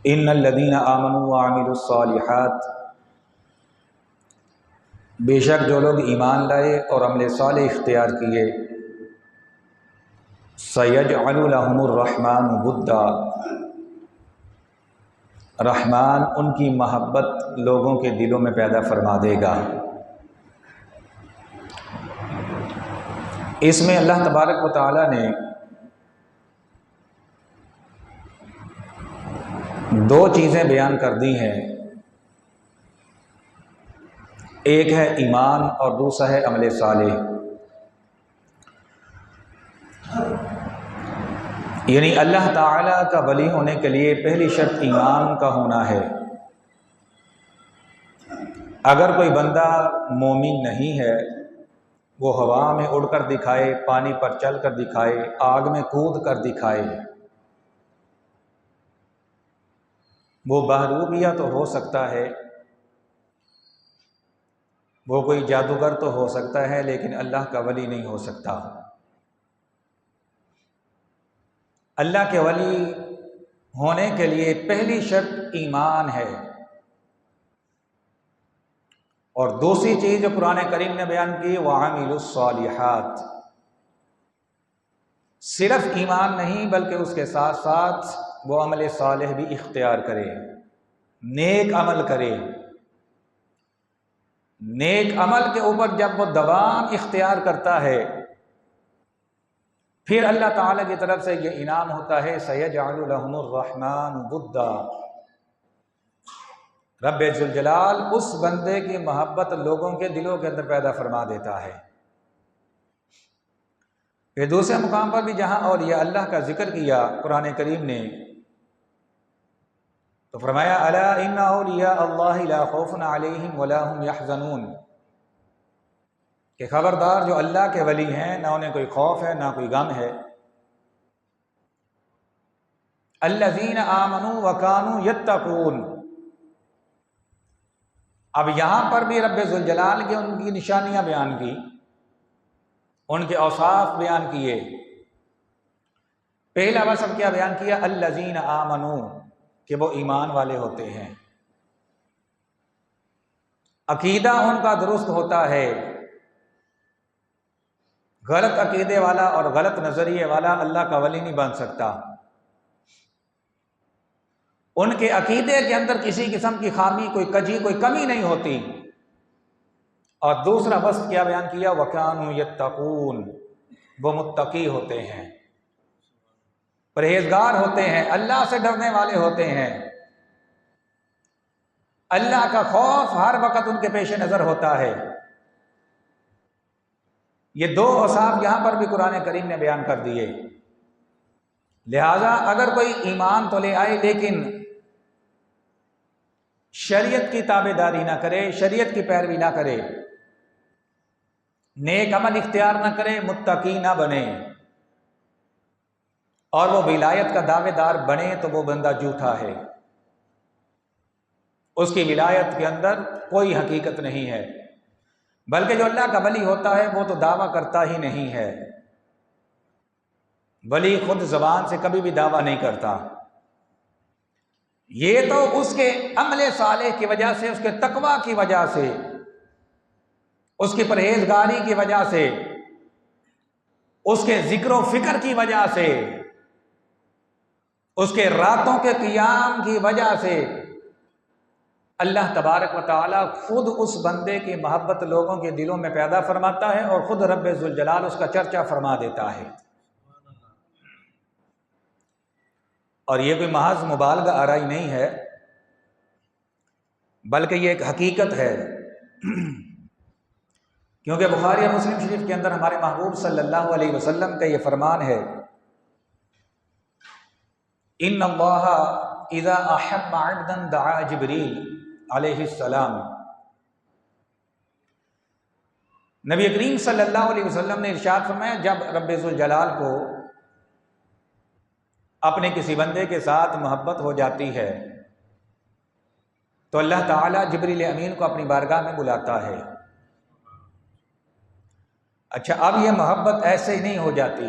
ان الذین آمنوا وعملوا الصالحات، بے شک جو لوگ ایمان لائے اور عمل صالح اختیار کیے، سیجعل لهم الرحمن ودا، رحمان ان کی محبت لوگوں کے دلوں میں پیدا فرما دے گا۔ اس میں اللہ تبارک و تعالی نے دو چیزیں بیان کر دی ہیں، ایک ہے ایمان اور دوسرا ہے عمل صالح۔ یعنی اللہ تعالیٰ کا ولی ہونے کے لیے پہلی شرط ایمان کا ہونا ہے۔ اگر کوئی بندہ مومن نہیں ہے، وہ ہوا میں اڑ کر دکھائے، پانی پر چل کر دکھائے، آگ میں کود کر دکھائے، وہ بہروپیہ تو ہو سکتا ہے، وہ کوئی جادوگر تو ہو سکتا ہے، لیکن اللہ کا ولی نہیں ہو سکتا۔ اللہ کے ولی ہونے کے لیے پہلی شرط ایمان ہے، اور دوسری چیز جو قرآن کریم نے بیان کی وَعَمِلُوا الصَّالِحَاتِ، صرف ایمان نہیں بلکہ اس کے ساتھ ساتھ وہ عمل صالح بھی اختیار کرے، نیک عمل کرے۔ نیک عمل کے اوپر جب وہ دوام اختیار کرتا ہے، پھر اللہ تعالیٰ کی طرف سے یہ انعام ہوتا ہے سَيَجْعَلُ لَهُمُ الرَّحْمَنُ وُدًّا، رب ذوالجلال اس بندے کی محبت لوگوں کے دلوں کے اندر پیدا فرما دیتا ہے۔ پھر دوسرے مقام پر بھی جہاں اولیاء اللہ کا ذکر کیا قرآن کریم نے، تو فرمایا الا ان اولیاء اللہ لا خوف علیہم ولا هم يحزنون، کہ خبردار جو اللہ کے ولی ہیں نہ انہیں کوئی خوف ہے نہ کوئی غم ہے۔ الذین آمنوا وکانوا یتقون، اب یہاں پر بھی رب ذوالجلال کے ان کی نشانیاں بیان کی، ان کے اوصاف بیان کیے۔ پہلا وصف کیا بیان کیا؟ الذین آمنوا، کہ وہ ایمان والے ہوتے ہیں، عقیدہ ان کا درست ہوتا ہے۔ غلط عقیدے والا اور غلط نظریے والا اللہ کا ولی نہیں بن سکتا۔ ان کے عقیدے کے اندر کسی قسم کی خامی، کوئی کجی، کوئی کمی نہیں ہوتی۔ اور دوسرا وصف کیا بیان کیا؟ وَكَانُوا يَتَّقُونَ، وہ متقی ہوتے ہیں، پرہیزگار ہوتے ہیں، اللہ سے ڈرنے والے ہوتے ہیں، اللہ کا خوف ہر وقت ان کے پیش نظر ہوتا ہے۔ یہ دو اوصاف یہاں پر بھی قرآن کریم نے بیان کر دیے۔ لہذا اگر کوئی ایمان تو لے آئے لیکن شریعت کی تابع داری نہ کرے، شریعت کی پیروی نہ کرے، نیک عمل اختیار نہ کرے، متقی نہ بنے، اور وہ ولایت کا دعوے دار بنے، تو وہ بندہ جھوٹا ہے، اس کی ولایت کے اندر کوئی حقیقت نہیں ہے۔ بلکہ جو اللہ کا ولی ہوتا ہے وہ تو دعویٰ کرتا ہی نہیں ہے، ولی خود زبان سے کبھی بھی دعویٰ نہیں کرتا، یہ تو اس کے عمل صالح کی وجہ سے، اس کے تقوی کی وجہ سے، اس کی پرہیزگاری کی وجہ سے، اس کے ذکر و فکر کی وجہ سے، اس کے راتوں کے قیام کی وجہ سے اللہ تبارک و تعالی خود اس بندے کی محبت لوگوں کے دلوں میں پیدا فرماتا ہے، اور خود رب ذوالجلال اس کا چرچا فرما دیتا ہے۔ اور یہ کوئی محض مبالغہ آرائی نہیں ہے، بلکہ یہ ایک حقیقت ہے، کیونکہ بخاری اور مسلم شریف کے اندر ہمارے محبوب صلی اللہ علیہ وسلم کا یہ فرمان ہے ان اللہ اذا احب عبدا دعا جبریل علیہ السلام، نبی کریم صلی اللہ علیہ وسلم نے ارشاد فرمایا جب رب ذوالجلال کو اپنے کسی بندے کے ساتھ محبت ہو جاتی ہے تو اللہ تعالیٰ جبریل امین کو اپنی بارگاہ میں بلاتا ہے۔ اچھا، اب یہ محبت ایسے ہی نہیں ہو جاتی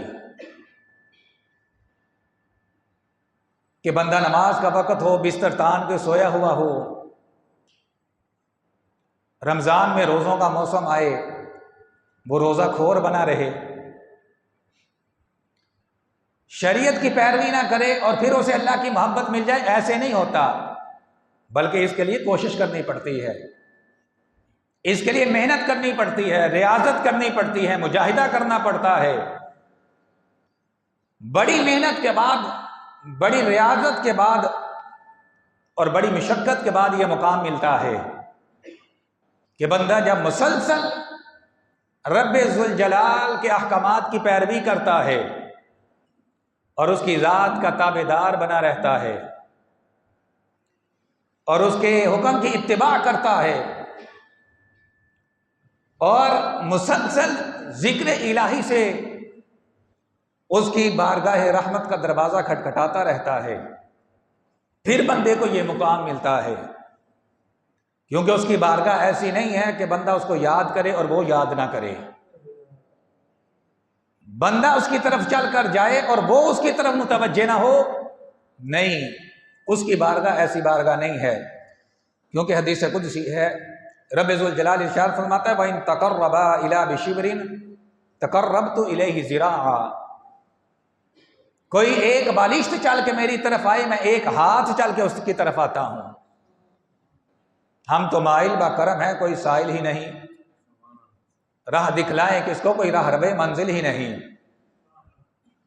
کہ بندہ نماز کا وقت ہو، بستر تان کے سویا ہوا ہو، رمضان میں روزوں کا موسم آئے وہ روزہ کھور بنا رہے، شریعت کی پیروی نہ کرے اور پھر اسے اللہ کی محبت مل جائے، ایسے نہیں ہوتا، بلکہ اس کے لیے کوشش کرنی پڑتی ہے، اس کے لیے محنت کرنی پڑتی ہے، ریاضت کرنی پڑتی ہے، مجاہدہ کرنا پڑتا ہے، بڑی محنت کے بعد، بڑی ریاضت کے بعد اور بڑی مشقت کے بعد یہ مقام ملتا ہے کہ بندہ جب مسلسل رب ذوالجلال کے احکامات کی پیروی کرتا ہے اور اس کی ذات کا تابع دار بنا رہتا ہے اور اس کے حکم کی اتباع کرتا ہے اور مسلسل ذکر الہی سے اس کی بارگاہ رحمت کا دروازہ کھٹکھٹاتا رہتا ہے، پھر بندے کو یہ مقام ملتا ہے، کیونکہ اس کی بارگاہ ایسی نہیں ہے کہ بندہ اس کو یاد کرے اور وہ یاد نہ کرے، بندہ اس کی طرف چل کر جائے اور وہ اس کی طرف متوجہ نہ ہو، نہیں، اس کی بارگاہ ایسی بارگاہ نہیں ہے، کیونکہ حدیث قدسی ہے، رب ذوالجلال ارشاد فرماتا ہے وَإِن تَقَرَّبَا إِلَىٰ بِشِبْرٍ تَقَرَّبْتُ إِلَيْهِ ذِرَاعًا، کوئی ایک بالشت چل کے میری طرف آئے، میں ایک ہاتھ چل کے اس کی طرف آتا ہوں۔ ہم تو مائل با کرم ہے، کوئی سائل ہی نہیں، راہ دکھلائیں کس کو، کوئی راہ ربے منزل ہی نہیں،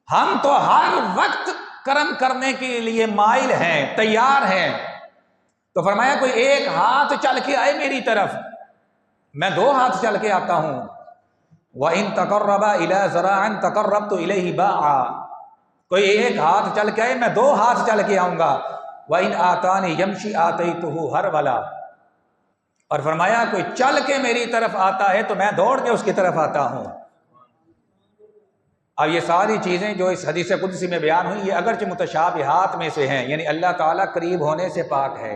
ہم تو ہر وقت کرم کرنے کے لیے مائل ہیں، تیار ہیں، تو فرمایا کوئی ایک ہاتھ چل کے آئے میری طرف، میں دو ہاتھ چل کے آتا ہوں، وَإِن تَقَرَّبَا إِلَىٰ ذِرَاعٍ تَقَرَّبْتُ إِلَيْهِ بَاعًا، کوئی ایک ہاتھ چل کے آئے میں دو ہاتھ چل کے آؤں گا، وَإِنْ آتَانِ يَمْشِي آتَيْتُهُ هَرْوَلًا، اور فرمایا کوئی چل کے میری طرف آتا ہے تو میں دوڑ کے اس کی طرف آتا ہوں۔ اب یہ ساری چیزیں جو اس حدیث قدسی میں بیان ہوئی یہ اگرچہ متشابہات میں سے ہیں، یعنی اللہ تعالیٰ قریب ہونے سے پاک ہے،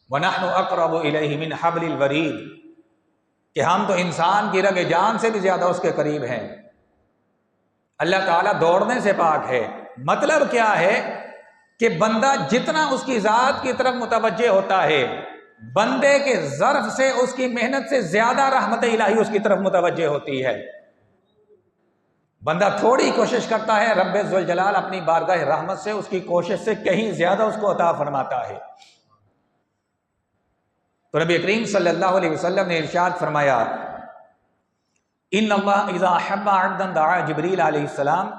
وَنَحْنُ أَقْرَبُ إِلَيْهِ مِنْ حَبْلِ الْوَرِيدِ، کہ ہم تو انسان کی رگ جان سے بھی زیادہ اس کے قریب ہیں، اللہ تعالیٰ دوڑنے سے پاک ہے۔ مطلب کیا ہے کہ بندہ جتنا اس کی ذات کی طرف متوجہ ہوتا ہے، بندے کے ظرف سے، اس کی محنت سے زیادہ رحمت الہی اس کی طرف متوجہ ہوتی ہے۔ بندہ تھوڑی کوشش کرتا ہے، رب ذوالجلال اپنی بارگاہ رحمت سے اس کی کوشش سے کہیں زیادہ اس کو عطا فرماتا ہے۔ تو نبی کریم صلی اللہ علیہ وسلم نے ارشاد فرمایا ان اللہ اذا احب عبدا دعا جبریل علیہ السلام،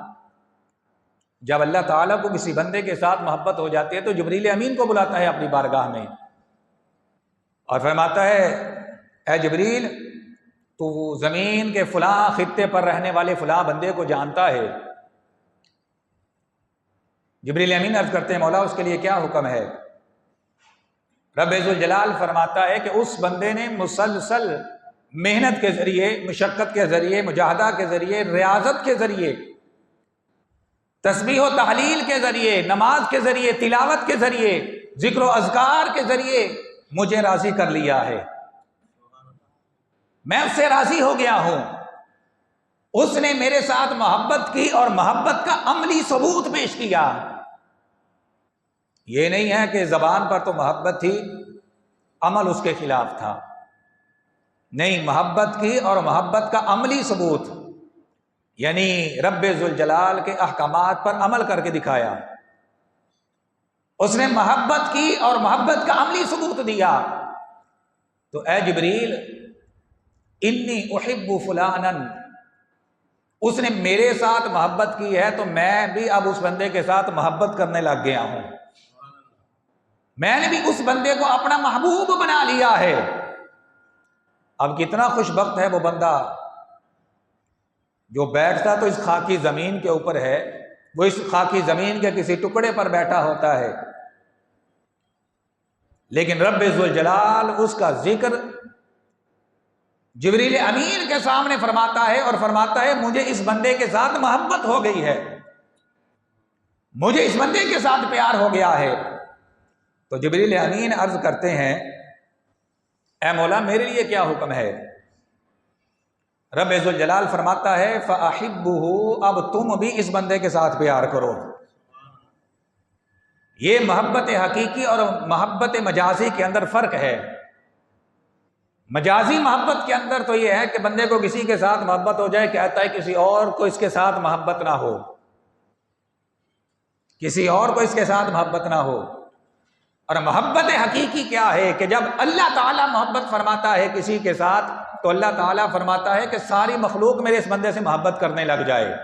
جب اللہ تعالیٰ کو کسی بندے کے ساتھ محبت ہو جاتی ہے تو جبریل امین کو بلاتا ہے اپنی بارگاہ میں اور فرماتا ہے اے جبریل تو زمین کے فلاں خطے پر رہنے والے فلاں بندے کو جانتا ہے؟ جبریل امین عرض کرتے ہیں مولا اس کے لیے کیا حکم ہے؟ رب ذوالجلال فرماتا ہے کہ اس بندے نے مسلسل محنت کے ذریعے، مشقت کے ذریعے، مجاہدہ کے ذریعے، ریاضت کے ذریعے، تسبیح و تحلیل کے ذریعے، نماز کے ذریعے، تلاوت کے ذریعے، ذکر و اذکار کے ذریعے مجھے راضی کر لیا ہے، میں اس سے راضی ہو گیا ہوں، اس نے میرے ساتھ محبت کی اور محبت کا عملی ثبوت پیش کیا۔ یہ نہیں ہے کہ زبان پر تو محبت تھی، عمل اس کے خلاف تھا، نہیں، محبت کی اور محبت کا عملی ثبوت، یعنی رب ذوالجلال کے احکامات پر عمل کر کے دکھایا، اس نے محبت کی اور محبت کا عملی ثبوت دیا۔ تو اے جبریل انی احب فلانا، اس نے میرے ساتھ محبت کی ہے تو میں بھی اب اس بندے کے ساتھ محبت کرنے لگ گیا ہوں، میں نے بھی اس بندے کو اپنا محبوب بنا لیا ہے۔ اب کتنا خوش بخت ہے وہ بندہ جو بیٹھتا تو اس خاکی زمین کے اوپر ہے، وہ اس خاکی زمین کے کسی ٹکڑے پر بیٹھا ہوتا ہے، لیکن رب ذوالجلال اس کا ذکر جبریل امین کے سامنے فرماتا ہے اور فرماتا ہے مجھے اس بندے کے ساتھ محبت ہو گئی ہے، مجھے اس بندے کے ساتھ پیار ہو گیا ہے۔ تو جبریل امین عرض کرتے ہیں اے مولا میرے لیے کیا حکم ہے؟ رب ذوالجلال فرماتا ہے فَأَحِبُّهُ، اب تم بھی اس بندے کے ساتھ پیار کرو۔ یہ محبت حقیقی اور محبت مجازی کے اندر فرق ہے۔ مجازی محبت کے اندر تو یہ ہے کہ بندے کو کسی کے ساتھ محبت ہو جائے، کہتا ہے کسی اور کو اس کے ساتھ محبت نہ ہو، کسی اور کو اس کے ساتھ محبت نہ ہو۔ اور محبت حقیقی کیا ہے کہ جب اللہ تعالیٰ محبت فرماتا ہے کسی کے ساتھ تو اللہ تعالیٰ فرماتا ہے کہ ساری مخلوق میرے اس بندے سے محبت کرنے لگ جائے۔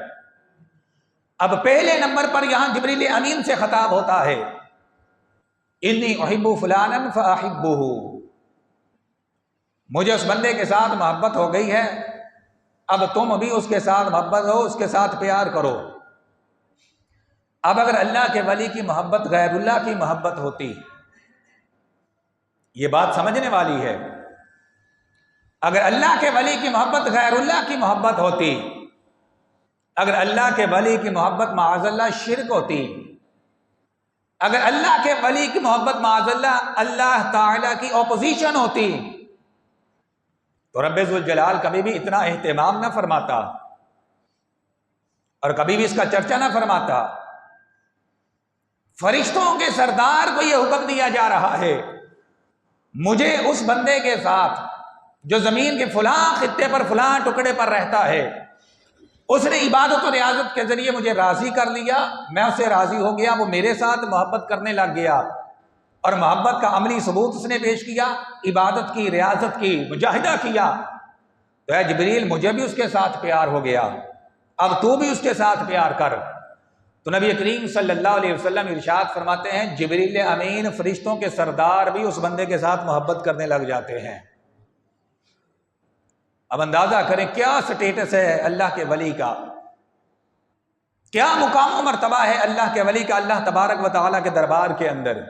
اب پہلے نمبر پر یہاں جبریل امین سے خطاب ہوتا ہے، انی احب فلانا فاحبہ، مجھے اس بندے کے ساتھ محبت ہو گئی ہے، اب تم بھی اس کے ساتھ محبت ہو، اس کے ساتھ پیار کرو۔ اب اگر اللہ کے ولی کی محبت غیر اللہ کی محبت ہوتی، یہ بات سمجھنے والی ہے، اگر اللہ کے ولی کی محبت غیر اللہ کی محبت ہوتی، اگر اللہ کے ولی کی محبت معاذ اللہ شرک ہوتی، اگر اللہ کے ولی کی محبت معاذ اللہ تعالیٰ کی اپوزیشن ہوتی، تو رب ذوالجلال کبھی بھی اتنا اہتمام نہ فرماتا اور کبھی بھی اس کا چرچا نہ فرماتا۔ فرشتوں کے سردار کو یہ حکم دیا جا رہا ہے، مجھے اس بندے کے ساتھ جو زمین کے فلاں خطے پر فلاں ٹکڑے پر رہتا ہے، اس نے عبادت و ریاضت کے ذریعے مجھے راضی کر لیا، میں اس سے راضی ہو گیا، وہ میرے ساتھ محبت کرنے لگ گیا، اور محبت کا عملی ثبوت اس نے پیش کیا، عبادت کی، ریاضت کی، مجاہدہ کیا، تو اے جبریل مجھے بھی اس کے ساتھ پیار ہو گیا، اب تو بھی اس کے ساتھ پیار کر۔ تو نبی کریم صلی اللہ علیہ وسلم ارشاد فرماتے ہیں جبریل امین فرشتوں کے سردار بھی اس بندے کے ساتھ محبت کرنے لگ جاتے ہیں۔ اب اندازہ کریں کیا سٹیٹس ہے اللہ کے ولی کا، کیا مقام و مرتبہ ہے اللہ کے ولی کا اللہ تبارک و تعالیٰ کے دربار کے اندر،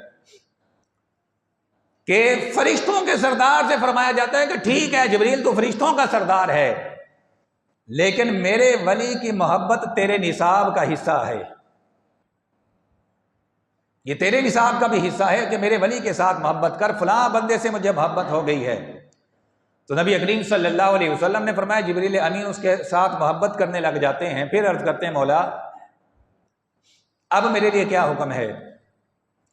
کہ فرشتوں کے سردار سے فرمایا جاتا ہے کہ ٹھیک ہے جبریل تو فرشتوں کا سردار ہے، لیکن میرے ولی کی محبت تیرے نصاب کا حصہ ہے، یہ تیرے نصاب کا بھی حصہ ہے کہ میرے ولی کے ساتھ محبت کر، فلاں بندے سے مجھے محبت ہو گئی ہے۔ تو نبی کریم صلی اللہ علیہ وسلم نے فرمایا جبریل امین اس کے ساتھ محبت کرنے لگ جاتے ہیں، پھر عرض کرتے ہیں مولا اب میرے لیے کیا حکم ہے؟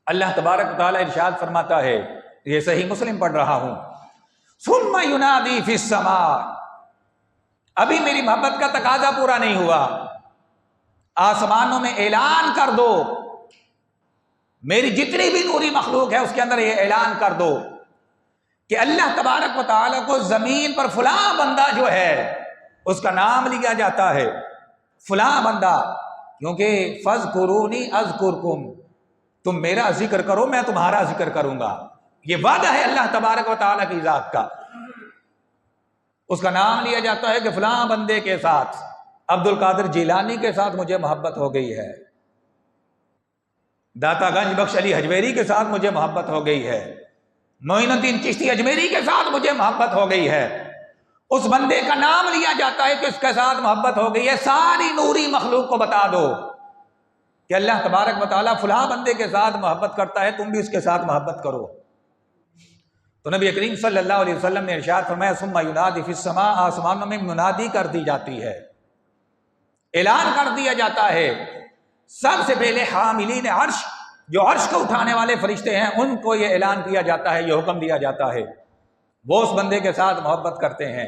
اللہ تبارک و تعالیٰ ارشاد فرماتا ہے، یہ صحیح مسلم پڑھ رہا ہوں، ثم ینادی فی السماء، ابھی میری محبت کا تقاضا پورا نہیں ہوا، آسمانوں میں اعلان کر دو، میری جتنی بھی نوری مخلوق ہے اس کے اندر یہ اعلان کر دو کہ اللہ تبارک و تعالیٰ کو زمین پر فلاں بندہ جو ہے اس کا نام لیا جاتا ہے، فلاں بندہ، کیونکہ فاذکرونی اذکرکم، تم میرا ذکر کرو میں تمہارا ذکر کروں گا، یہ وعدہ ہے اللہ تبارک و تعالیٰ کی ذات کا۔ اس کا نام لیا جاتا ہے کہ فلاں بندے کے ساتھ، عبد القادر جیلانی کے ساتھ مجھے محبت ہو گئی ہے، داتا گنج بخش علی حجویری کے ساتھ مجھے محبت ہو گئی ہے، معین الدین چشتی اجمیری کے ساتھ مجھے محبت ہو گئی ہے، اس بندے کا نام لیا جاتا ہے کہ اس کے ساتھ محبت ہو گئی ہے، ساری نوری مخلوق کو بتا دو کہ اللہ تبارک و تعالیٰ فلاں بندے کے ساتھ محبت کرتا ہے، تم بھی اس کے ساتھ محبت کرو۔ تو نبی کریم صلی اللہ علیہ وسلم نے ارشاد فرمایا ثم ینادی فی السماء، آسمانوں میں منادی کر دی جاتی ہے، اعلان کر دیا جاتا ہے، سب سے پہلے حاملین عرش، جو عرش کو اٹھانے والے فرشتے ہیں ان کو یہ اعلان کیا جاتا ہے، یہ حکم دیا جاتا ہے، وہ اس بندے کے ساتھ محبت کرتے ہیں،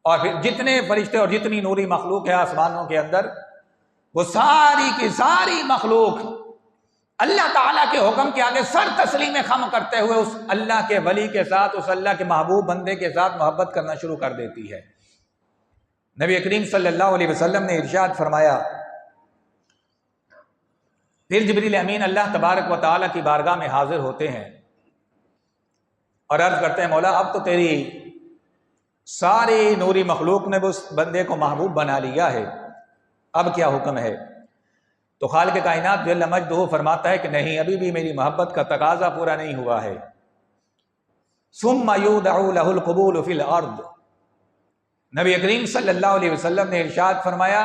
اور پھر جتنے فرشتے اور جتنی نوری مخلوق ہے آسمانوں کے اندر، وہ ساری کی ساری مخلوق اللہ تعالیٰ کے حکم کے آگے سر تسلیم خم کرتے ہوئے اس اللہ کے ولی کے ساتھ، اس اللہ کے محبوب بندے کے ساتھ محبت کرنا شروع کر دیتی ہے۔ نبی کریم صلی اللہ علیہ وسلم نے ارشاد فرمایا، پھر جبریل امین اللہ تبارک و تعالیٰ کی بارگاہ میں حاضر ہوتے ہیں اور عرض کرتے ہیں مولا اب تو تیری ساری نوری مخلوق نے اس بندے کو محبوب بنا لیا ہے، اب کیا حکم ہے؟ تو خالق کائنات جل مجدہ فرماتا ہے کہ نہیں، ابھی بھی میری محبت کا تقاضا پورا نہیں ہوا ہے۔ ثم یودع لہ القبول فی الارض، نبی کریم صلی اللہ علیہ وسلم نے ارشاد فرمایا،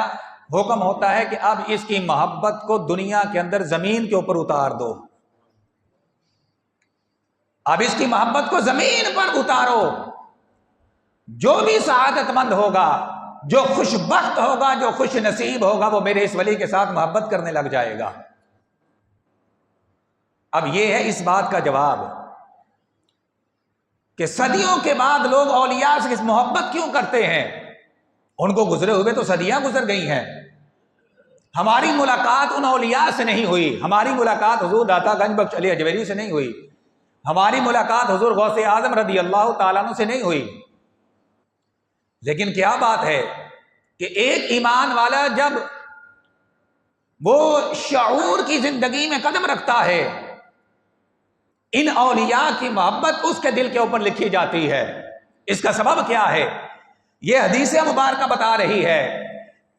حکم ہوتا ہے کہ اب اس کی محبت کو دنیا کے اندر زمین کے اوپر اتار دو، اب اس کی محبت کو زمین پر اتارو، جو بھی سعادت مند ہوگا، جو خوش بخت ہوگا، جو خوش نصیب ہوگا، وہ میرے اس ولی کے ساتھ محبت کرنے لگ جائے گا۔ اب یہ ہے اس بات کا جواب کہ صدیوں کے بعد لوگ اولیاء سے اس محبت کیوں کرتے ہیں؟ ان کو گزرے ہوئے تو صدیاں گزر گئی ہیں، ہماری ملاقات ان اولیاء سے نہیں ہوئی، ہماری ملاقات حضور داتا گنج بخش علی اجویری سے نہیں ہوئی، ہماری ملاقات حضور غوث اعظم رضی اللہ تعالیٰ عنہ سے نہیں ہوئی۔ لیکن کیا بات ہے کہ ایک ایمان والا جب وہ شعور کی زندگی میں قدم رکھتا ہے، ان اولیاء کی محبت اس کے دل کے اوپر لکھی جاتی ہے۔ اس کا سبب کیا ہے؟ یہ حدیث مبارکہ بتا رہی ہے۔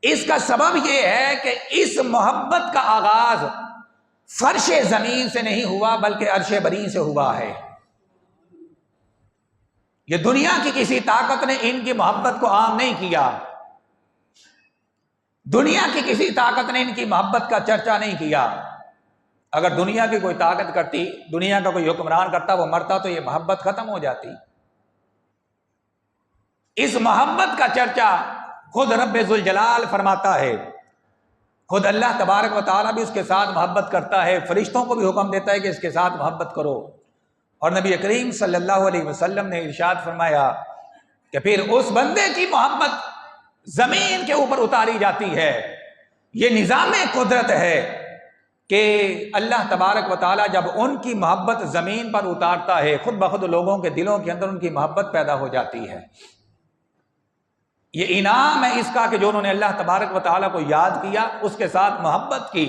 اس کا سبب یہ ہے کہ اس محبت کا آغاز فرش زمین سے نہیں ہوا بلکہ عرش بری سے ہوا ہے۔ یہ دنیا کی کسی طاقت نے ان کی محبت کو عام نہیں کیا، دنیا کی کسی طاقت نے ان کی محبت کا چرچا نہیں کیا۔ اگر دنیا کی کوئی طاقت کرتی، دنیا کا کوئی حکمران کرتا، وہ مرتا تو یہ محبت ختم ہو جاتی۔ اس محبت کا چرچا خود رب ذوالجلال فرماتا ہے، خود اللہ تبارک و تعالیٰ بھی اس کے ساتھ محبت کرتا ہے، فرشتوں کو بھی حکم دیتا ہے کہ اس کے ساتھ محبت کرو۔ اور نبی کریم صلی اللہ علیہ وسلم نے ارشاد فرمایا کہ پھر اس بندے کی محبت زمین کے اوپر اتاری جاتی ہے۔ یہ نظام قدرت ہے کہ اللہ تبارک و تعالیٰ جب ان کی محبت زمین پر اتارتا ہے، خود بخود لوگوں کے دلوں کے اندر ان کی محبت پیدا ہو جاتی ہے۔ یہ انعام ہے اس کا کہ جو انہوں نے اللہ تبارک و تعالیٰ کو یاد کیا، اس کے ساتھ محبت کی،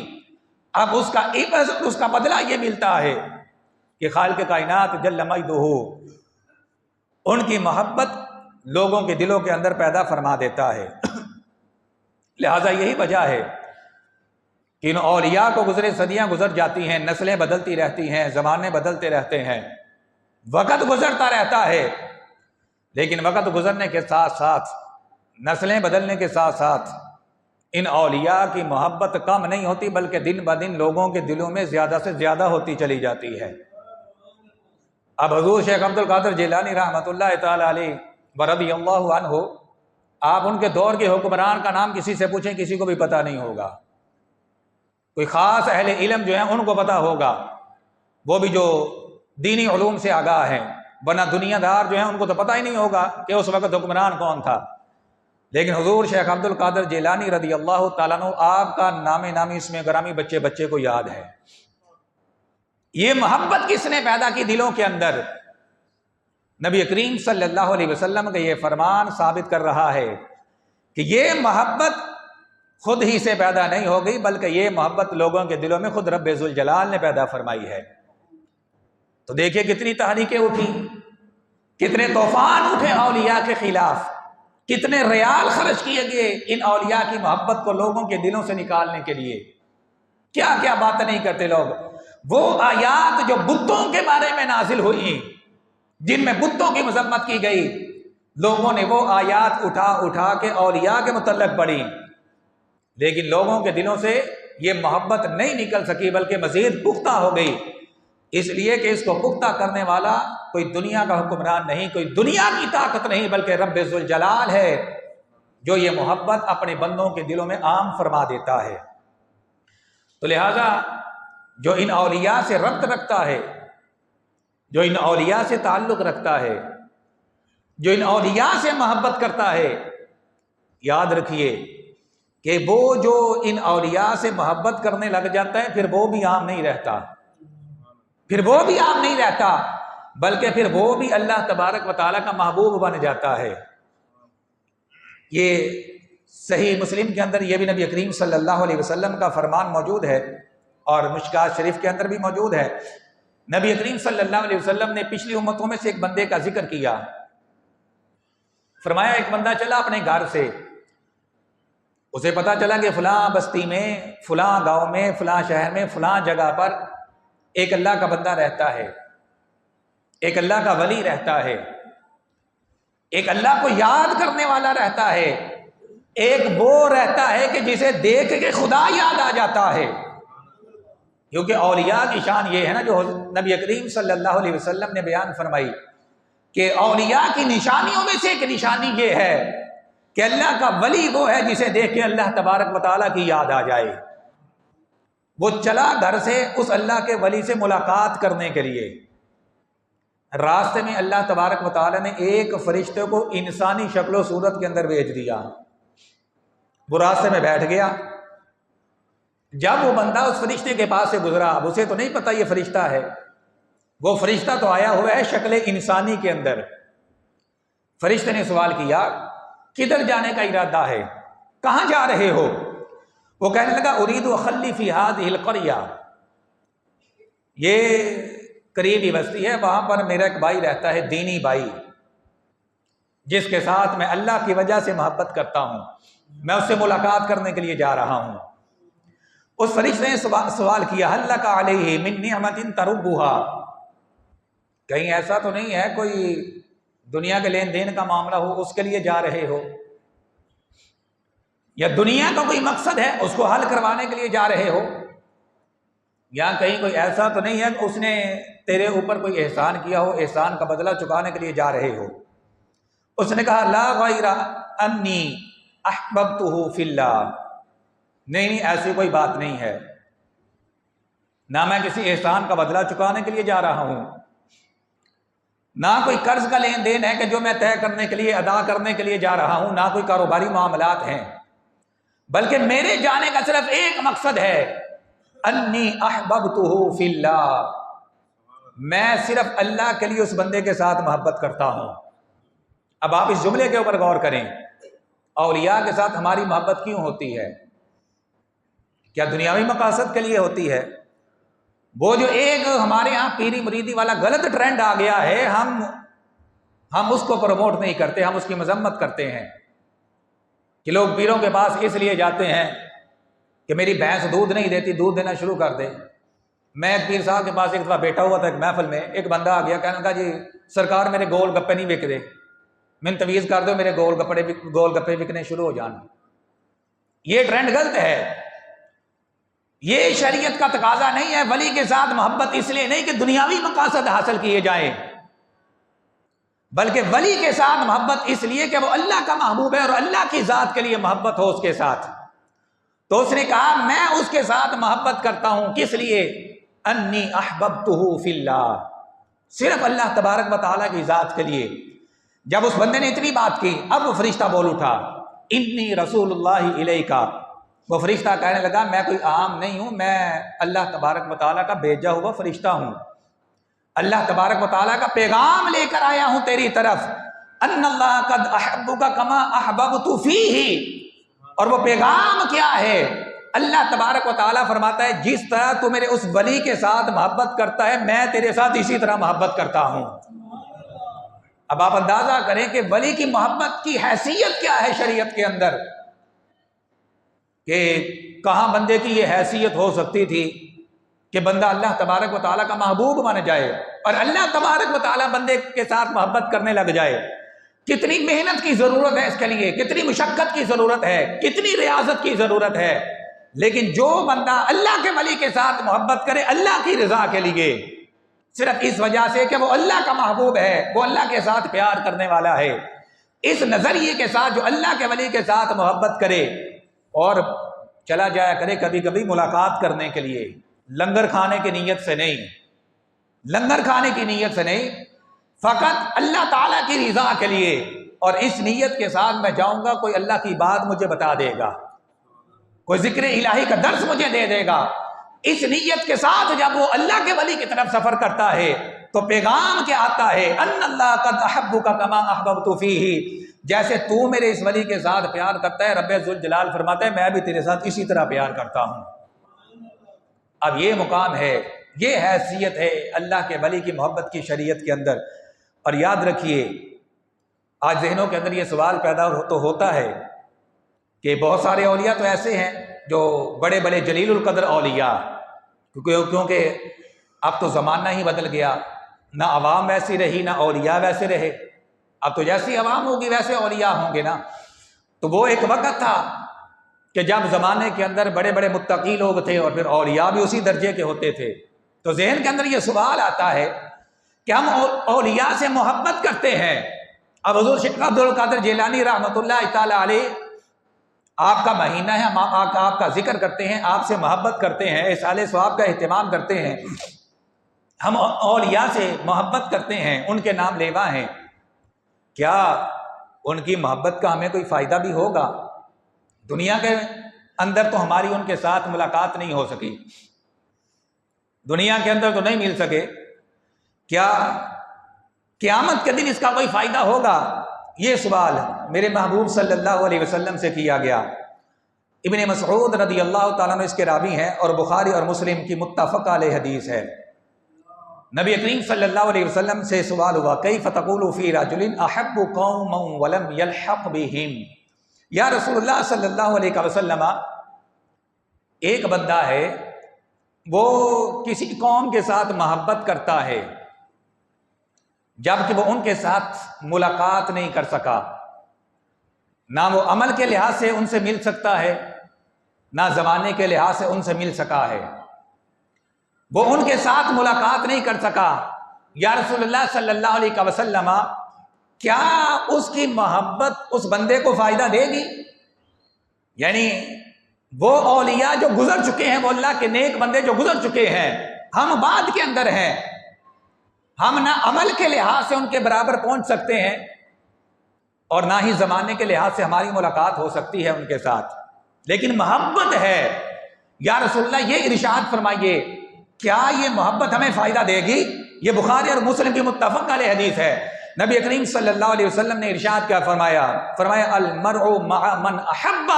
اب اس کا عوض، اس کا بدلہ یہ ملتا ہے کہ خالق کائنات جل مجدہ ان کی محبت لوگوں کے دلوں کے اندر پیدا فرما دیتا ہے۔ لہذا یہی وجہ ہے کہ ان اولیاء کو گزرے صدیاں گزر جاتی ہیں، نسلیں بدلتی رہتی ہیں، زمانے بدلتے رہتے ہیں، وقت گزرتا رہتا ہے، لیکن وقت گزرنے کے ساتھ ساتھ، نسلیں بدلنے کے ساتھ ساتھ ان اولیاء کی محبت کم نہیں ہوتی بلکہ دن بدن لوگوں کے دلوں میں زیادہ سے زیادہ ہوتی چلی جاتی ہے۔ اب حضور شیخ عبد القادر جیلانی رحمۃ اللہ تعالی علیہ ورضی اللہ عنہ، آپ ان کے دور کے حکمران کا نام کسی سے پوچھیں کسی کو بھی پتہ نہیں ہوگا، کوئی خاص اہل علم جو ہیں ان کو پتہ ہوگا، وہ بھی جو دینی علوم سے آگاہ ہیں، ورنہ دنیا دار جو ہیں ان کو تو پتہ ہی نہیں ہوگا کہ اس وقت حکمران کون تھا۔ لیکن حضور شیخ عبد القادر جیلانی رضی اللہ تعالیٰ عنہ، آپ کا نام نامی اس میں گرامی بچے بچے کو یاد ہے۔ یہ محبت کس نے پیدا کی دلوں کے اندر؟ نبی کریم صلی اللہ علیہ وسلم کا یہ فرمان ثابت کر رہا ہے کہ یہ محبت خود ہی سے پیدا نہیں ہو گئی بلکہ یہ محبت لوگوں کے دلوں میں خود رب ذوالجلال نے پیدا فرمائی ہے۔ تو دیکھیں کتنی تحریکیں اٹھی، کتنے طوفان اٹھے اولیاء کے خلاف، کتنے ریال خرچ کیے گئے ان اولیاء کی محبت کو لوگوں کے دلوں سے نکالنے کے لیے۔ کیا کیا باتیں نہیں کرتے لوگ۔ وہ آیات جو بتوں کے بارے میں نازل ہوئی، جن میں بتوں کی مذمت کی گئی، لوگوں نے وہ آیات اٹھا اٹھا کے اولیاء کے متعلق پڑھی، لیکن لوگوں کے دلوں سے یہ محبت نہیں نکل سکی بلکہ مزید پختہ ہو گئی، اس لیے کہ اس کو پختہ کرنے والا کوئی دنیا کا حکمران نہیں، کوئی دنیا کی طاقت نہیں بلکہ رب ذوالجلال ہے جو یہ محبت اپنے بندوں کے دلوں میں عام فرما دیتا ہے۔ تو لہذا جو ان اولیاء سے ربط رکھتا ہے، جو ان اولیاء سے تعلق رکھتا ہے، جو ان اولیاء سے محبت کرتا ہے، یاد رکھیے کہ وہ جو ان اولیاء سے محبت کرنے لگ جاتا ہے پھر وہ بھی عام نہیں رہتا، پھر وہ بھی عام نہیں رہتا بلکہ پھر وہ بھی اللہ تبارک و تعالیٰ کا محبوب بن جاتا ہے۔ یہ صحیح مسلم کے اندر یہ بھی نبی کریم صلی اللہ علیہ وسلم کا فرمان موجود ہے اور مشکات شریف کے اندر بھی موجود ہے۔ نبی کریم صلی اللہ علیہ وسلم نے پچھلی امتوں میں سے ایک بندے کا ذکر کیا، فرمایا ایک بندہ چلا اپنے گھر سے، اسے پتا چلا کہ فلاں بستی میں، فلاں گاؤں میں، فلاں شہر میں، فلاں جگہ پر ایک اللہ کا بندہ رہتا ہے، ایک اللہ کا ولی رہتا ہے، ایک اللہ کو یاد کرنے والا رہتا ہے، ایک وہ رہتا ہے کہ جسے دیکھ کے خدا یاد آ جاتا ہے۔ کیونکہ اولیاء کی شان یہ ہے نا جو نبی کریم صلی اللہ علیہ وسلم نے بیان فرمائی کہ اولیاء کی نشانیوں میں سے ایک نشانی یہ ہے کہ اللہ کا ولی وہ ہے جسے دیکھ کے اللہ تبارک و تعالیٰ کی یاد آ جائے، وہ چلا گھر سے اس اللہ کے ولی سے ملاقات کرنے کے لیے۔ راستے میں اللہ تبارک و تعالیٰ نے ایک فرشتے کو انسانی شکل و صورت کے اندر بھیج دیا۔ وہ راستے میں بیٹھ گیا۔ جب وہ بندہ اس فرشتے کے پاس سے گزرا، اب اسے تو نہیں پتا یہ فرشتہ ہے، وہ فرشتہ تو آیا ہوا ہے شکل انسانی کے اندر۔ فرشتے نے سوال کیا کدھر جانے کا ارادہ ہے، کہاں جا رہے ہو؟ وہ کہنے لگا ارید اخلی فی ہذہ القریہ، یہ قریبی بستی ہے، وہاں پر میرا ایک بھائی رہتا ہے، دینی بھائی، جس کے ساتھ میں اللہ کی وجہ سے محبت کرتا ہوں، میں اس سے ملاقات کرنے کے لیے جا رہا ہوں۔ اس فرشتے نے سوال کیا هل لک علیہ من نعمت تربها، کہیں ایسا تو نہیں ہے کوئی دنیا کے لین دین کا معاملہ ہو اس کے لیے جا رہے ہو، یا دنیا کا کوئی مقصد ہے اس کو حل کروانے کے لیے جا رہے ہو، یا کہیں کوئی ایسا تو نہیں ہے کہ اس نے تیرے اوپر کوئی احسان کیا ہو، احسان کا بدلہ چکانے کے لیے جا رہے ہو؟ اس نے کہا لا غیر انی احببتہ فی اللہ، نہیں ایسی کوئی بات نہیں ہے، نہ میں کسی احسان کا بدلہ چکانے کے لیے جا رہا ہوں، نہ کوئی قرض کا لین دین ہے کہ جو میں طے کرنے کے لیے ادا کرنے کے لیے جا رہا ہوں، نہ کوئی کاروباری معاملات ہیں، بلکہ میرے جانے کا صرف ایک مقصد ہے انی احببتہ فی اللہ، میں صرف اللہ کے لیے اس بندے کے ساتھ محبت کرتا ہوں۔ اب آپ اس جملے کے اوپر غور کریں، اولیاء کے ساتھ ہماری محبت کیوں ہوتی ہے؟ کیا دنیاوی مقاصد کے لیے ہوتی ہے؟ وہ جو ایک ہمارے ہاں پیری مریدی والا غلط ٹرینڈ آ گیا ہے، ہم اس کو پروموٹ نہیں کرتے، ہم اس کی مذمت کرتے ہیں کہ لوگ پیروں کے پاس اس لیے جاتے ہیں کہ میری بھینس دودھ نہیں دیتی، دودھ دینا شروع کر دے۔ میں ایک پیر صاحب کے پاس ایک دفعہ بیٹھا ہوا تھا ایک محفل میں، ایک بندہ آ گیا، کہنے لگا جی سرکار میرے گول گپے نہیں بک دے، میں تویز کر دو میرے گول گپے بکنے شروع ہو جان۔ یہ ٹرینڈ غلط ہے، یہ شریعت کا تقاضا نہیں ہے۔ ولی کے ساتھ محبت اس لیے نہیں کہ دنیاوی مقاصد حاصل کیے جائیں، بلکہ ولی کے ساتھ محبت اس لیے کہ وہ اللہ کا محبوب ہے اور اللہ کی ذات کے لیے محبت ہو اس کے ساتھ۔ تو اس نے کہا میں اس کے ساتھ محبت کرتا ہوں، کس لیے؟ انی احببتہ فی اللہ، صرف اللہ تبارک و تعالیٰ کی ذات کے لیے۔ جب اس بندے نے اتنی بات کی، اب وہ فرشتہ بول اٹھا انی رسول اللہ الیک، وہ فرشتہ کہنے لگا میں کوئی عام نہیں ہوں، میں اللہ تبارک و تعالیٰ کا بھیجا ہوا فرشتہ ہوں، اللہ تبارک و تعالیٰ کا پیغام لے کر آیا ہوں تیری طرف، ان اللہ قد احبک کما احببت فیہ، اور وہ پیغام کیا ہے؟ اللہ تبارک و تعالیٰ فرماتا ہے جس طرح تو میرے اس ولی کے ساتھ محبت کرتا ہے میں تیرے ساتھ اسی طرح محبت کرتا ہوں۔ اب آپ اندازہ کریں کہ ولی کی محبت کی حیثیت کیا ہے شریعت کے اندر، کہ کہاں بندے کی یہ حیثیت ہو سکتی تھی کہ بندہ اللہ تبارک و تعالیٰ کا محبوب بن جائے اور اللہ تبارک و تعالیٰ بندے کے ساتھ محبت کرنے لگ جائے۔ کتنی محنت کی ضرورت ہے اس کے لیے، کتنی مشقت کی ضرورت ہے، کتنی ریاضت کی ضرورت ہے، لیکن جو بندہ اللہ کے ولی کے ساتھ محبت کرے اللہ کی رضا کے لیے، صرف اس وجہ سے کہ وہ اللہ کا محبوب ہے، وہ اللہ کے ساتھ پیار کرنے والا ہے، اس نظریے کے ساتھ جو اللہ کے ولی کے ساتھ محبت کرے اور چلا جایا کرے کبھی کبھی ملاقات کرنے کے لیے، لنگر کھانے کی نیت سے نہیں، لنگر کھانے کی نیت سے نہیں، فقط اللہ تعالیٰ کی رضا کے لیے، اور اس نیت کے ساتھ میں جاؤں گا کوئی اللہ کی بات مجھے بتا دے گا، کوئی ذکر الہی کا درس مجھے دے دے گا، اس نیت کے ساتھ جب وہ اللہ کے ولی کی طرف سفر کرتا ہے تو پیغام کیا آتا ہے؟ ان اللہ قد احبک کما احببت فیہ، جیسے تو میرے اس ولی کے ساتھ پیار کرتا ہے رب ذوالجلال فرماتا ہے میں بھی تیرے ساتھ اسی طرح پیار کرتا ہوں۔ اب یہ مقام ہے، یہ حیثیت ہے اللہ کے ولی کی محبت کی شریعت کے اندر۔ اور یاد رکھیے آج ذہنوں کے اندر یہ سوال پیدا تو ہوتا ہے کہ بہت سارے اولیاء تو ایسے ہیں جو بڑے بڑے جلیل القدر اولیاء، کیونکہ اب تو زمانہ ہی بدل گیا، نہ عوام ویسی رہی نہ اولیاء ویسے رہے، اب تو جیسی عوام ہوگی ویسے اولیاء ہوں گے نا۔ تو وہ ایک وقت تھا کہ جب زمانے کے اندر بڑے بڑے متقی لوگ تھے اور پھر اولیاء بھی اسی درجے کے ہوتے تھے، تو ذہن کے اندر یہ سوال آتا ہے کہ ہم اولیاء سے محبت کرتے ہیں۔ اب حضور شیخ عبد القادر جیلانی رحمۃ اللہ تعالی علیہ آپ کا مہینہ ہے، ہم آپ کا ذکر کرتے ہیں، آپ سے محبت کرتے ہیں، احصال ثواب کا اہتمام کرتے ہیں، ہم اولیاء سے محبت کرتے ہیں، ان کے نام لیوا ہیں، کیا ان کی محبت کا ہمیں کوئی فائدہ بھی ہوگا؟ دنیا کے اندر تو ہماری ان کے ساتھ ملاقات نہیں ہو سکی، دنیا کے اندر تو نہیں مل سکے، کیا قیامت کے دن اس کا کوئی فائدہ ہوگا؟ یہ سوال میرے محبوب صلی اللہ علیہ وسلم سے کیا گیا۔ ابن مسعود رضی اللہ تعالیٰ عنہ اس کے راوی ہیں اور بخاری اور مسلم کی متفق علیہ حدیث ہے۔ نبی کریم صلی اللہ علیہ وسلم سے سوال ہوا، کیف تقول فی رجل احب قوما ولم یلحق بہم، یا رسول اللہ صلی اللہ علیہ وسلم، ایک بندہ ہے وہ کسی قوم کے ساتھ محبت کرتا ہے جبکہ وہ ان کے ساتھ ملاقات نہیں کر سکا، نہ وہ عمل کے لحاظ سے ان سے مل سکتا ہے، نہ زمانے کے لحاظ سے ان سے مل سکا ہے، وہ ان کے ساتھ ملاقات نہیں کر سکا، یا رسول اللہ صلی اللہ علیہ وسلم کیا اس کی محبت اس بندے کو فائدہ دے گی؟ یعنی وہ اولیاء جو گزر چکے ہیں، وہ اللہ کے نیک بندے جو گزر چکے ہیں، ہم بعد کے اندر ہیں، ہم نہ عمل کے لحاظ سے ان کے برابر پہنچ سکتے ہیں اور نہ ہی زمانے کے لحاظ سے ہماری ملاقات ہو سکتی ہے ان کے ساتھ، لیکن محبت ہے، یا رسول اللہ یہ ارشاد فرمائیے کیا یہ محبت ہمیں فائدہ دے گی؟ یہ بخاری اور مسلم کی متفق علیہ حدیث ہے۔ نبی کریم صلی اللہ علیہ وسلم نے ارشاد کیا فرمایا المرء مع من احب،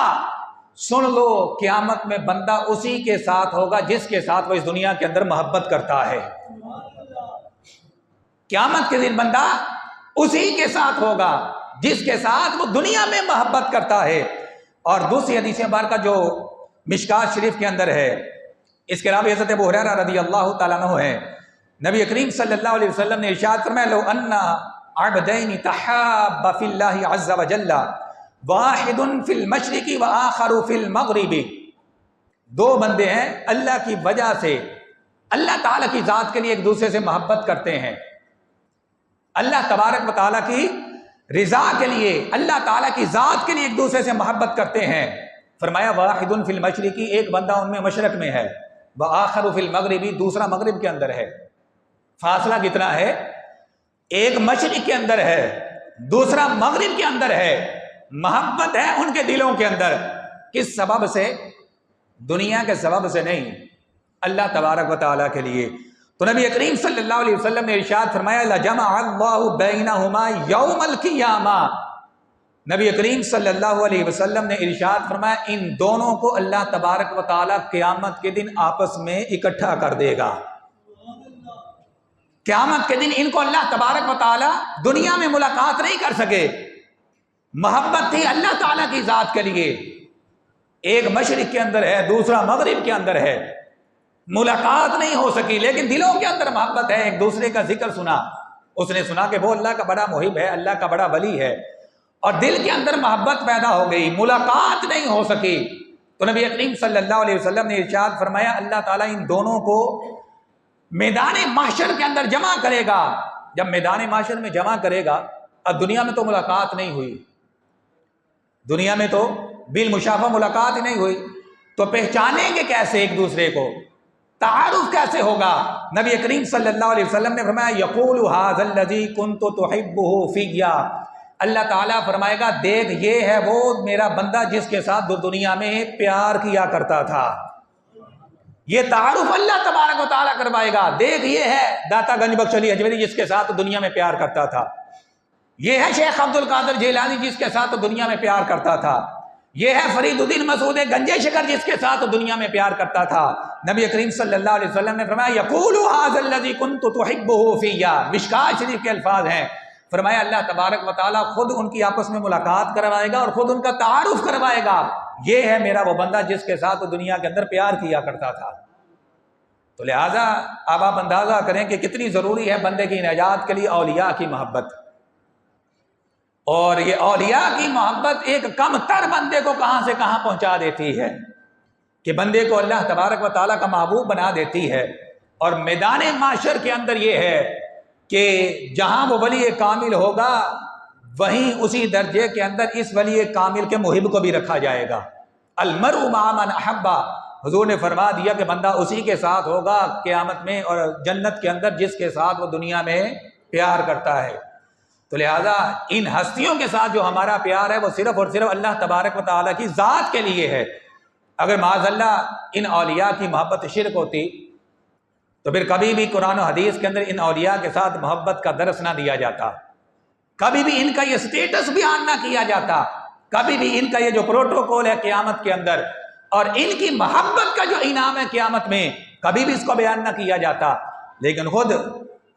سن لو قیامت میں بندہ اسی کے ساتھ ہوگا جس کے ساتھ وہ اس دنیا کے اندر محبت کرتا ہے۔ قیامت کے دن بندہ اسی کے ساتھ ہوگا جس کے ساتھ وہ دنیا میں محبت کرتا ہے۔ اور دوسری حدیث مبارکہ جو مشکات شریف کے اندر ہے، اس کے راوی حضرت ابو ہریرہ رضی اللہ تعالیٰ عنہ ہے، نبی کریم صلی اللہ علیہ وسلم نے ارشاد فرمایا لو ان عبدین تحابا فی اللہ عز وجل واحد فی المشرق وآخر فی المغرب، دو بندے ہیں اللہ کی وجہ سے، اللہ تعالیٰ کی ذات کے لیے ایک دوسرے سے محبت کرتے ہیں، اللہ تبارک و تعالیٰ کی رضا کے لیے، اللہ تعالیٰ کی ذات کے لیے ایک دوسرے سے محبت کرتے ہیں، فرمایا واحد فی المشرق، ایک بندہ ان میں مشرق میں ہے، وآخر فی المغرب، دوسرا مغرب کے اندر ہے۔ فاصلہ کتنا ہے؟ ایک مشرق کے اندر ہے، دوسرا مغرب کے اندر ہے، محبت ہے ان کے دلوں کے اندر، کس سبب سے؟ دنیا کے سبب سے نہیں، اللہ تبارک و تعالیٰ کے لیے۔ تو نبی کریم صلی اللہ علیہ وسلم نے ارشاد فرمایا لجمع اللہ بینہما یوم القیامہ، نبی کریم صلی اللہ علیہ وسلم نے ارشاد فرمایا ان دونوں کو اللہ تبارک و تعالیٰ قیامت کے دن آپس میں اکٹھا کر دے گا۔ قیامت کے دن ان کو اللہ تبارک و تعالیٰ دنیا میں ملاقات نہیں کر سکے، محبت تھی اللہ تعالیٰ کی ذات کے لیے، ایک مشرق کے اندر ہے، دوسرا مغرب کے اندر ہے، ملاقات نہیں ہو سکی، لیکن دلوں کے اندر محبت ہے، ایک دوسرے کا ذکر سنا، اس نے سنا کہ وہ اللہ کا بڑا محب ہے، اللہ کا بڑا ولی ہے، اور دل کے اندر محبت پیدا ہو گئی، ملاقات نہیں ہو سکی، تو نبی کریم صلی اللہ علیہ وسلم نے ارشاد فرمایا اللہ تعالیٰ ان دونوں کو میدان محشر کے اندر جمع کرے گا۔ جب میدان محشر میں جمع کرے گا، اب دنیا میں تو ملاقات نہیں ہوئی، دنیا میں تو بالمشافہ ملاقات ہی نہیں ہوئی، تو پہچانیں گے کیسے ایک دوسرے کو؟ تعارف کیسے ہوگا؟ نبی کریم صلی اللہ علیہ وسلم نے فرمایا یقول ھذا الذی کنت تحبہ فیہ، اللہ تعالیٰ فرمائے گا دیکھ یہ ہے وہ میرا بندہ جس کے ساتھ دنیا میں پیار کیا کرتا تھا۔ یہ تعارف اللہ تبارک و تعالیٰ کروائے گا، دیکھ یہ ہے داتا گنج بخش علی اجمیری جس کے ساتھ دنیا میں پیار کرتا تھا، یہ ہے شیخ عبد القادر جیلانی جس کے ساتھ دنیا میں پیار کرتا تھا، یہ ہے فرید الدین مسعود گنجے شکر جس کے ساتھ دنیا میں پیار کرتا تھا۔ نبی کریم صلی اللہ علیہ وسلم نے فرمایا یقول ھذا الذی کنت تحبہ فیہ، مشکات شریف کے الفاظ ہیں، فرمایا اللہ تبارک و تعالیٰ خود ان کی آپس میں ملاقات کروائے گا اور خود ان کا تعارف کروائے گا، یہ ہے میرا وہ بندہ جس کے ساتھ دنیا کے اندر پیار کیا کرتا تھا۔ تو لہٰذا اب آپ اندازہ کریں کہ کتنی ضروری ہے بندے کی نجات کے لیے اولیاء کی محبت، اور یہ اولیاء کی محبت ایک کم تر بندے کو کہاں سے کہاں پہنچا دیتی ہے کہ بندے کو اللہ تبارک و تعالیٰ کا محبوب بنا دیتی ہے۔ اور میدان معاشر کے اندر یہ ہے کہ جہاں وہ ولی کامل ہوگا وہیں اسی درجے کے اندر اس ولی کامل کے محب کو بھی رکھا جائے گا۔ المرء مع من احبا، حضور نے فرما دیا کہ بندہ اسی کے ساتھ ہوگا قیامت میں اور جنت کے اندر جس کے ساتھ وہ دنیا میں پیار کرتا ہے۔ تو لہٰذا ان ہستیوں کے ساتھ جو ہمارا پیار ہے وہ صرف اور صرف اللہ تبارک و تعالیٰ کی ذات کے لیے ہے۔ اگر معاذ اللہ ان اولیاء کی محبت شرک ہوتی تو پھر کبھی بھی قرآن و حدیث کے اندر ان اولیاء کے ساتھ محبت کا درس نہ دیا جاتا، کبھی بھی ان کا یہ سٹیٹس بیان نہ کیا جاتا، کبھی بھی ان کا یہ جو پروٹوکول ہے قیامت کے اندر اور ان کی محبت کا جو انعام ہے قیامت میں کبھی بھی اس کو بیان نہ کیا جاتا۔ لیکن خود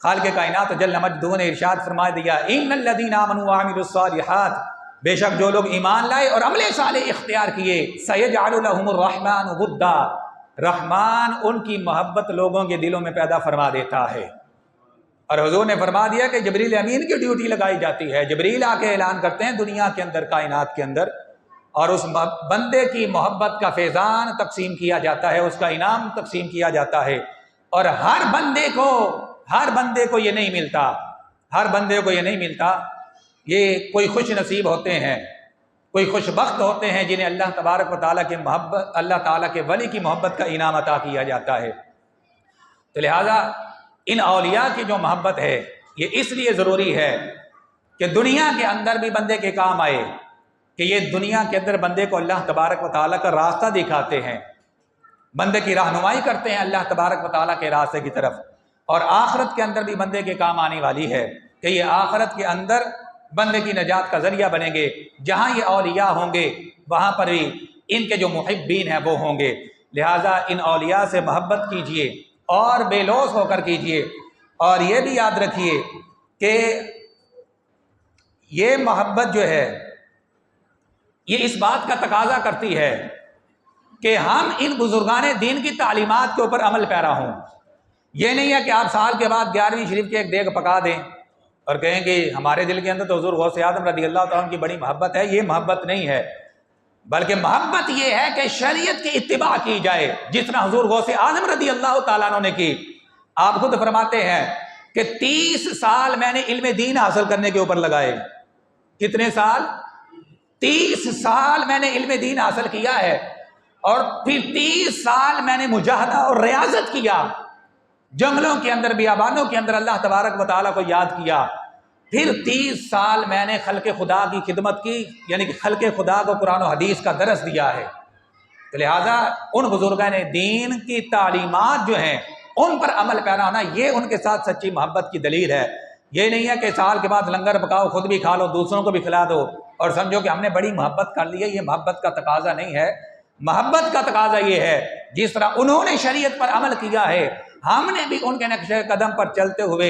خالق کائنات جل مجدہ نے ارشاد فرما دیا ان الذین آمنوا وعملوا الصالحات، بے شک جو لوگ ایمان لائے اور عمل صالح اختیار کیے، سیجعل لهم الرحمن ودا، رحمان ان کی محبت لوگوں کے دلوں میں پیدا فرما دیتا ہے۔ اور حضور نے فرما دیا کہ جبریل امین کی ڈیوٹی لگائی جاتی ہے، جبریل آ کے اعلان کرتے ہیں دنیا کے اندر کائنات کے اندر، اور اس بندے کی محبت کا فیضان تقسیم کیا جاتا ہے، اس کا انعام تقسیم کیا جاتا ہے۔ اور ہر بندے کو یہ نہیں ملتا، ہر بندے کو یہ نہیں ملتا، یہ کوئی خوش نصیب ہوتے ہیں، کوئی خوش بخت ہوتے ہیں جنہیں اللہ تبارک و تعالیٰ کی محبت، اللہ تعالیٰ کے ولی کی محبت کا انعام عطا کیا جاتا ہے۔ تو لہٰذا ان اولیاء کی جو محبت ہے یہ اس لیے ضروری ہے کہ دنیا کے اندر بھی بندے کے کام آئے، کہ یہ دنیا کے اندر بندے کو اللہ تبارک و تعالیٰ کا راستہ دکھاتے ہیں، بندے کی رہنمائی کرتے ہیں اللہ تبارک و تعالیٰ کے راستے کی طرف، اور آخرت کے اندر بھی بندے کے کام آنے والی ہے کہ یہ آخرت کے اندر بندے کی نجات کا ذریعہ بنیں گے۔ جہاں یہ اولیاء ہوں گے وہاں پر بھی ان کے جو محبین ہیں وہ ہوں گے۔ لہٰذا ان اولیاء سے محبت کیجئے اور بے لوث ہو کر کیجئے، اور یہ بھی یاد رکھیے کہ یہ محبت جو ہے یہ اس بات کا تقاضا کرتی ہے کہ ہم ان بزرگان دین کی تعلیمات کے اوپر عمل پیرا ہوں۔ یہ نہیں ہے کہ آپ سال کے بعد 11ویں شریف کی ایک دیگ پکا دیں اور کہیں کہ ہمارے دل کے اندر تو حضور غوث اعظم رضی اللہ تعالیٰ عنہ کی بڑی محبت ہے۔ یہ محبت نہیں ہے، بلکہ محبت یہ ہے کہ شریعت کی اتباع کی جائے، جس طرح حضور غوث اعظم رضی اللہ تعالیٰ عنہ نے کی۔ آپ خود فرماتے ہیں کہ 30 سال میں نے علم دین حاصل کرنے کے اوپر لگائے۔ کتنے سال؟ 30 سال میں نے علم دین حاصل کیا ہے، اور پھر 30 سال میں نے مجاہدہ اور ریاضت کیا، جنگلوں کے اندر بیابانوں کے اندر اللہ تبارک و تعالیٰ کو یاد کیا۔ پھر 30 سال میں نے خلق خدا کی خدمت کی، یعنی کہ خلق خدا کو قرآن و حدیث کا درس دیا ہے۔ تو لہٰذا ان بزرگان دین کی تعلیمات جو ہیں ان پر عمل پیرا ہونا یہ ان کے ساتھ سچی محبت کی دلیل ہے۔ یہ نہیں ہے کہ سال کے بعد لنگر پکاؤ، خود بھی کھا لو، دوسروں کو بھی کھلا دو اور سمجھو کہ ہم نے بڑی محبت کر لی ہے۔ یہ محبت کا تقاضا نہیں ہے۔ محبت کا تقاضا یہ ہے جس طرح انہوں نے شریعت پر عمل کیا ہے ہم نے بھی ان کے نقش قدم پر چلتے ہوئے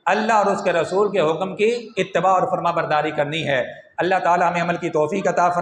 اللہ اور اس کے رسول کے حکم کی اتباع اور فرما برداری کرنی ہے۔ اللہ تعالی ہمیں عمل کی توفیق عطا فرمائے۔